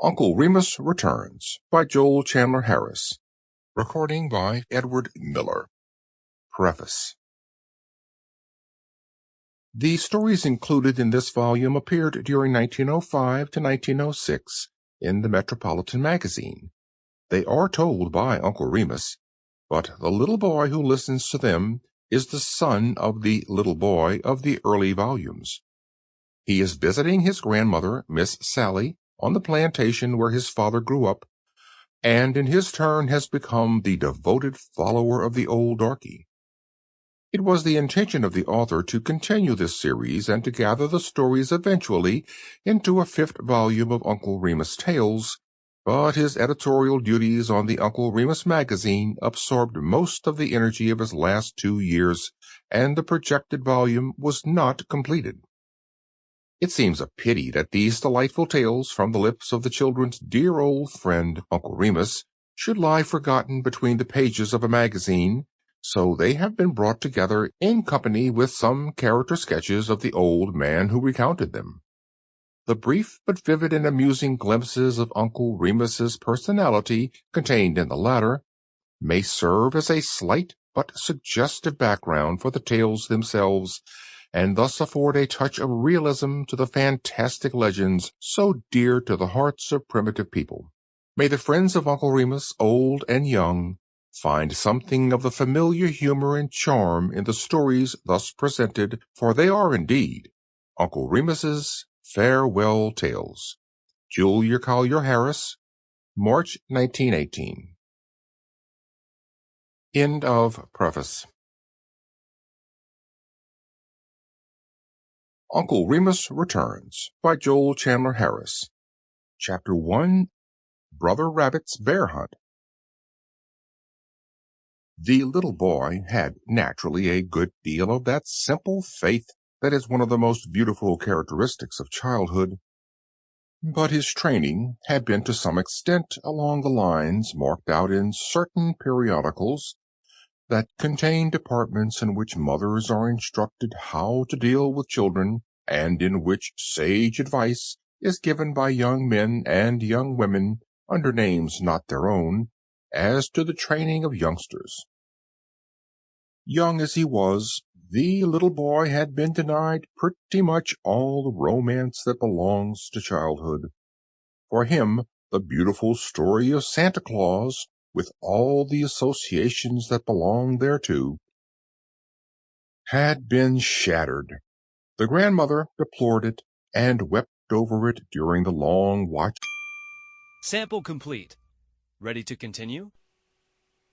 Uncle Remus Returns by Joel Chandler Harris. Recording by Edward Miller. Preface. The stories included in this volume appeared during 1905 to 1906 in the Metropolitan Magazine. They are told by Uncle Remus, but the little boy who listens to them is the son of the little boy of the early volumes. He is visiting his grandmother, Miss Sally, on the plantation where his father grew up, and in his turn has become the devoted follower of the old darky. It was the intention of the author to continue this series and to gather the stories eventually into a fifth volume of Uncle Remus Tales, but his editorial duties on the Uncle Remus magazine absorbed most of the energy of his last 2 years, and the projected volume was not completed. It seems a pity that these delightful tales from the lips of the children's dear old friend Uncle Remus should lie forgotten between the pages of a magazine, so they have been brought together in company with some character sketches of the old man who recounted them. The brief but vivid and amusing glimpses of Uncle Remus's personality contained in the latter may serve as a slight but suggestive background for the tales themselves, and thus afford a touch of realism to the fantastic legends so dear to the hearts of primitive people. May the friends of Uncle Remus, old and young, find something of the familiar humor and charm in the stories thus presented, for they are indeed Uncle Remus's Farewell Tales. Julia Collier Harris, March 1918. End of preface. Uncle Remus Returns by Joel Chandler Harris. Chapter 1, Brother Rabbit's Bear Hunt. The little boy had naturally a good deal of that simple faith that is one of the most beautiful characteristics of childhood, but his training had been to some extent along the lines marked out in certain periodicals that contain departments in which mothers are instructed how to deal with children, and in which sage advice is given by young men and young women under names not their own, as to the training of youngsters. Young as he was, the little boy had been denied pretty much all the romance that belongs to childhood. For him, the beautiful story of Santa Claus, with all the associations that belong thereto, had been shattered. The grandmother deplored it and wept over it during the long watch. Sample complete. Ready to continue?